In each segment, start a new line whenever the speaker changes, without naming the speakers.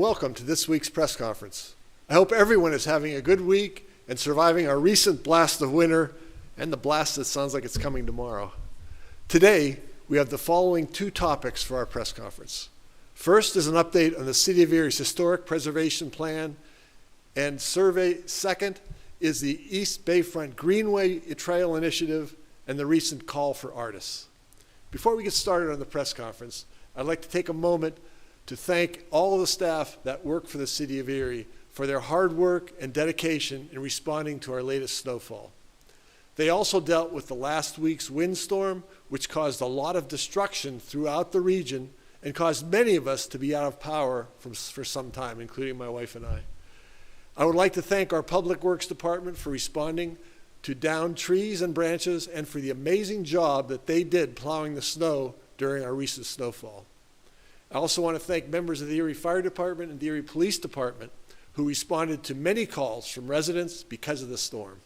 welcome to this week's press conference. I hope everyone is having a good week and surviving our recent blast of winter and the blast that sounds like it's coming tomorrow. Today, we have the following two topics for our press conference. First is an update on the City of Erie's Historic Preservation Plan and Survey. Second is the East Bayfront Greenway Trail Initiative and the recent call for artists. Before we get started on the press conference, I'd like to take a moment to thank all of the staff that work for the City of Erie for their hard work and dedication in responding to our latest snowfall. They also dealt with the last week's windstorm, which caused a lot of destruction throughout the region and caused many of us to be out of power for some time, including my wife and I. I would like to thank our Public Works Department for responding to downed trees and branches and for the amazing job that they did plowing the snow during our recent snowfall. I also want to thank members of the Erie Fire Department and the Erie Police Department who responded to many calls from residents because of the storm.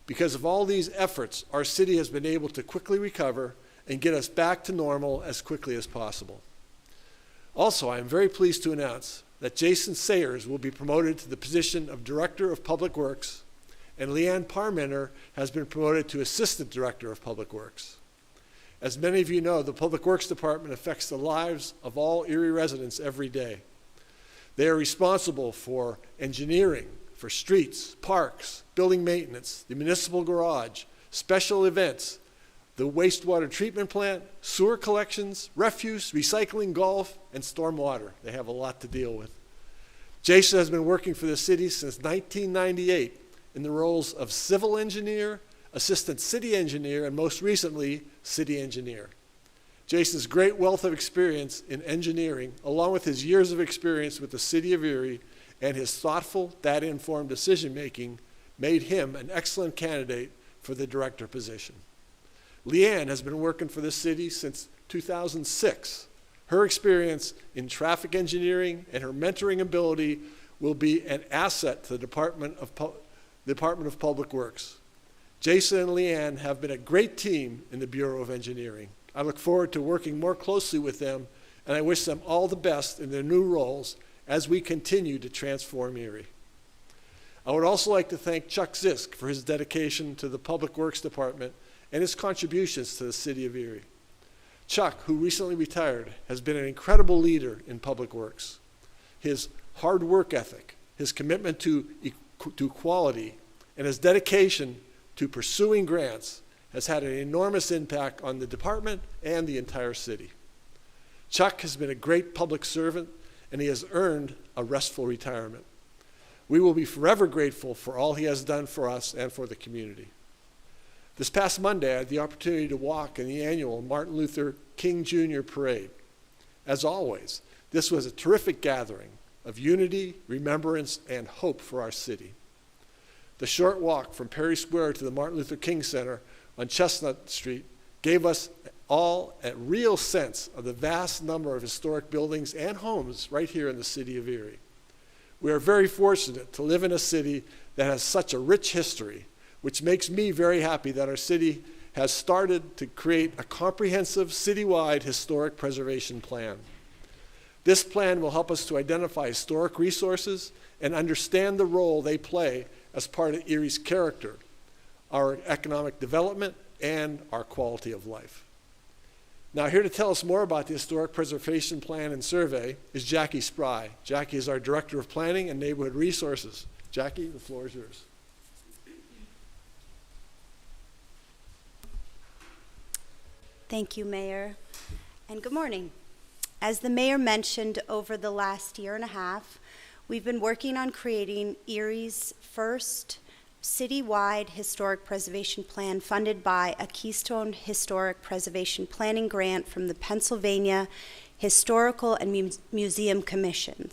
Because of all these efforts, our city has been able to quickly recover and get us back to normal as quickly as possible. Also, I am very pleased to announce that Jason Sayers will be promoted to the position of Director of Public Works, and Leanne Parmenter has been promoted to Assistant Director of Public Works. As many of you know, the Public Works Department affects the lives of all Erie residents every day. They are responsible for engineering, for streets, parks, building maintenance, the municipal garage, special events, the wastewater treatment plant, sewer collections, refuse, recycling, golf, and stormwater. They have a lot to deal with. Jason has been working for the city since 1998 in the roles of civil engineer, assistant city engineer, and most recently, city engineer. Jason's great wealth of experience in engineering, along with his years of experience with the City of Erie and his thoughtful, data-informed decision-making, made him an excellent candidate for the director position. Leanne has been working for the city since 2006. Her experience in traffic engineering and her mentoring ability will be an asset to the Department of Public Works. Jason and Leanne have been a great team in the Bureau of Engineering. I look forward to working more closely with them, and I wish them all the best in their new roles as we continue to transform Erie. I would also like to thank Chuck Zisk for his dedication to the Public Works Department and his contributions to the City of Erie. Chuck, who recently retired, has been an incredible leader in Public Works. His hard work ethic, his commitment to quality, and his dedication to pursuing grants has had an enormous impact on the department and the entire city. Chuck has been a great public servant, and he has earned a restful retirement. We will be forever grateful for all he has done for us and for the community. This past Monday, I had the opportunity to walk in the annual Martin Luther King Jr. Parade. As always, this was a terrific gathering of unity, remembrance, and hope for our city. The short walk from Perry Square to the Martin Luther King Center on Chestnut Street gave us all a real sense of the vast number of historic buildings and homes right here in the city of Erie. We are very fortunate to live in a city that has such a rich history, which makes me very happy that our city has started to create a comprehensive citywide historic preservation plan. This plan will help us to identify historic resources and understand the role they play as part of Erie's character, our economic development, and our quality of life. Now, here to tell us more about the Historic Preservation Plan and Survey is Jackie Spry. Jackie is our Director of Planning and Neighborhood Resources. Jackie, the floor is yours.
Thank you, Mayor, and good morning. As the Mayor mentioned, over the last year and a half, we've been working on creating Erie's first citywide historic preservation plan funded by a Keystone Historic Preservation Planning grant from the Pennsylvania Historical and Museum Commission.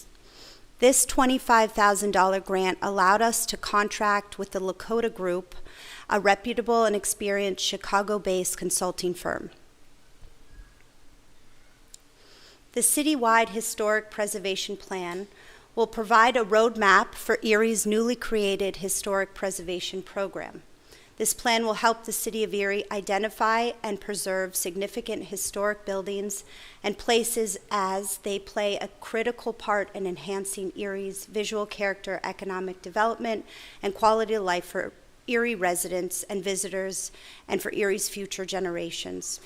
This $25,000 grant allowed us to contract with the Lakota Group, a reputable and experienced Chicago-based consulting firm. The citywide historic preservation plan will provide a roadmap for Erie's newly created historic preservation program. This plan will help the City of Erie identify and preserve significant historic buildings and places as they play a critical part in enhancing Erie's visual character, economic development, and quality of life for Erie residents and visitors, and for Erie's future generations.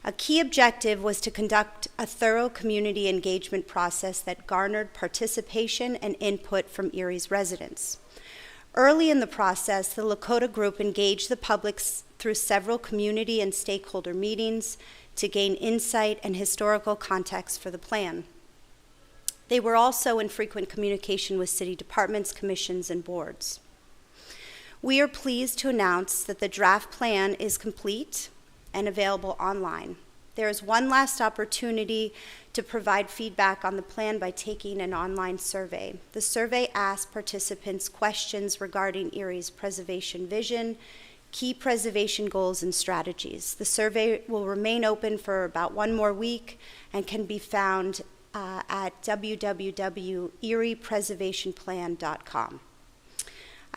A key objective was to conduct a thorough community engagement process that garnered participation and input from Erie's residents. Early in the process, the Lakota Group engaged the public through several community and stakeholder meetings to gain insight and historical context for the plan. They were also in frequent communication with city departments, commissions, and boards. We are pleased to announce that the draft plan is complete and available online. There is one last opportunity to provide feedback on the plan by taking an online survey. The survey asks participants questions regarding Erie's preservation vision, key preservation goals, and strategies. The survey will remain open for about one more week and can be found at www.eriepreservationplan.com.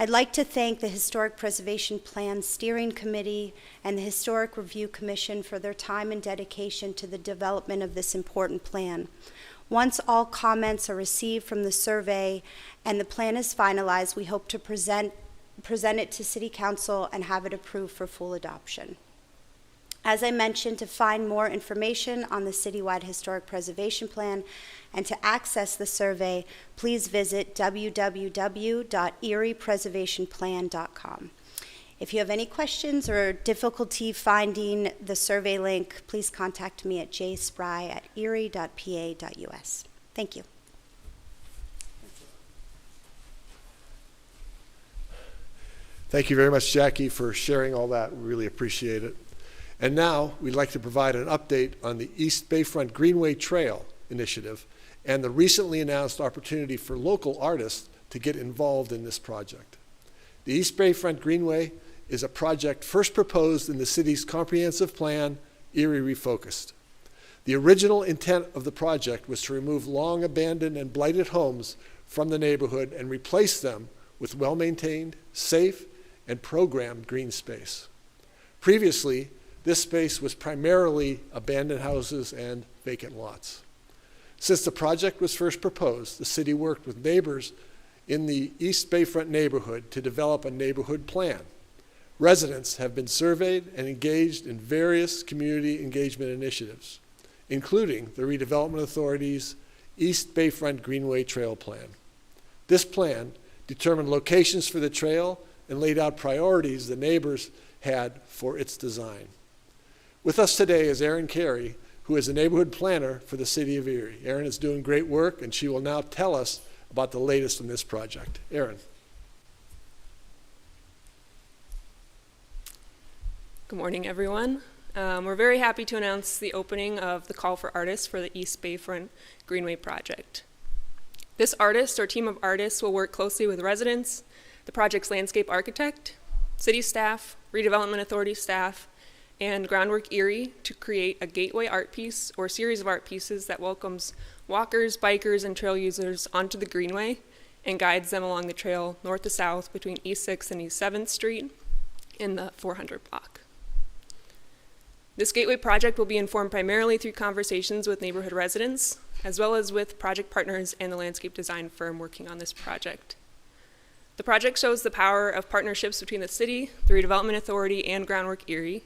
I'd like to thank the Historic Preservation Plan Steering Committee and the Historic Review Commission for their time and dedication to the development of this important plan. Once all comments are received from the survey and the plan is finalized, we hope to present it to City Council and have it approved for full adoption. As I mentioned, to find more information on the citywide historic preservation plan and to access the survey, please visit www.eriepreservationplan.com. If you have any questions or difficulty finding the survey link, please contact me at jspry@erie.pa.us. Thank you.
Thank you very much, Jackie, for sharing all that. We really appreciate it. And now we'd like to provide an update on the East Bayfront Greenway Trail initiative and the recently announced opportunity for local artists to get involved in this project. The East Bayfront Greenway is a project first proposed in the city's comprehensive plan, Erie Refocused. The original intent of the project was to remove long abandoned and blighted homes from the neighborhood and replace them with well-maintained, safe, and programmed green space. Previously, this space was primarily abandoned houses and vacant lots. Since the project was first proposed, the city worked with neighbors in the East Bayfront neighborhood to develop a neighborhood plan. Residents have been surveyed and engaged in various community engagement initiatives, including the Redevelopment Authority's East Bayfront Greenway Trail Plan. This plan determined locations for the trail and laid out priorities the neighbors had for its design. With us today is Erin Carey, who is a neighborhood planner for the City of Erie. Erin is doing great work, and she will now tell us about the latest in this project. Erin.
Good morning, everyone. We're very happy to announce the opening of the call for artists for the East Bayfront Greenway project. This artist or team of artists will work closely with residents, the project's landscape architect, city staff, redevelopment authority staff, and Groundwork Erie to create a gateway art piece or series of art pieces that welcomes walkers, bikers, and trail users onto the Greenway and guides them along the trail north to south between East 6th and East 7th Street in the 400 block. This gateway project will be informed primarily through conversations with neighborhood residents, as well as with project partners and the landscape design firm working on this project. The project shows the power of partnerships between the city, the Redevelopment Authority, and Groundwork Erie.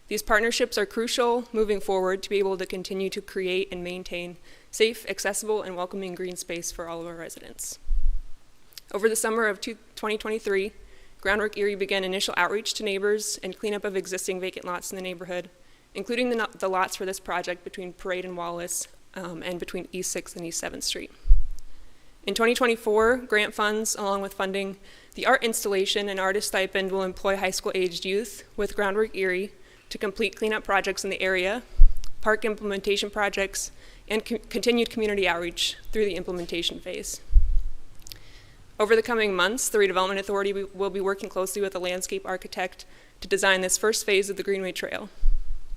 These partnerships are crucial moving forward to be able to continue to create and maintain safe, accessible, and welcoming green space for all of our residents. Over the summer of 2023, Groundwork Erie began initial outreach to neighbors and cleanup of existing vacant lots in the neighborhood, including the lots for this project between Parade and Wallace and between East 6th and East 7th Street. In 2024, grant funds, along with funding the art installation and artist stipend, will employ high school-aged youth with Groundwork Erie to complete cleanup projects in the area, park implementation projects, and continued community outreach through the implementation phase. Over the coming months, the Redevelopment Authority will be working closely with a landscape architect to design this first phase of the Greenway Trail.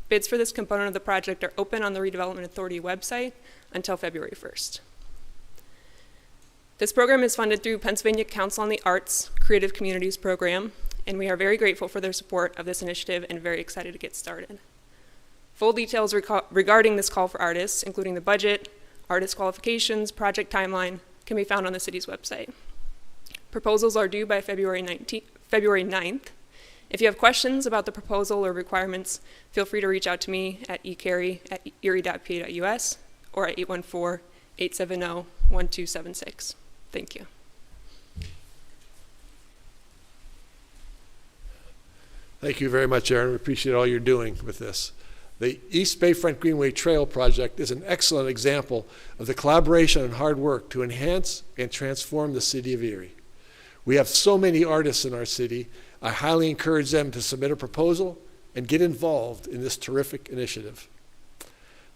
Bids for this component of the project are open on the Redevelopment Authority website until February 1st. This program is funded through Pennsylvania Council on the Arts Creative Communities Program and we are very grateful for their support of this initiative and very excited to get started. Full details regarding this call for artists, including the budget, artist qualifications, project timeline, can be found on the city's website. Proposals are due by February 9th. If you have questions about the proposal or requirements, feel free to reach out to me at ecarry@erie.pa.us or at 814-870-1276. Thank you.
Thank you very much, Aaron. We appreciate all you're doing with this. The East Bayfront Greenway Trail project is an excellent example of the collaboration and hard work to enhance and transform the city of Erie. We have so many artists in our city. I highly encourage them to submit a proposal and get involved in this terrific initiative.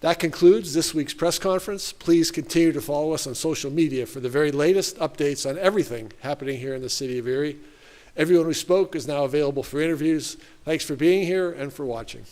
That concludes this week's press conference. Please continue to follow us on social media for the very latest updates on everything happening here in the city of Erie. Everyone who spoke is now available for interviews. Thanks for being here and for watching.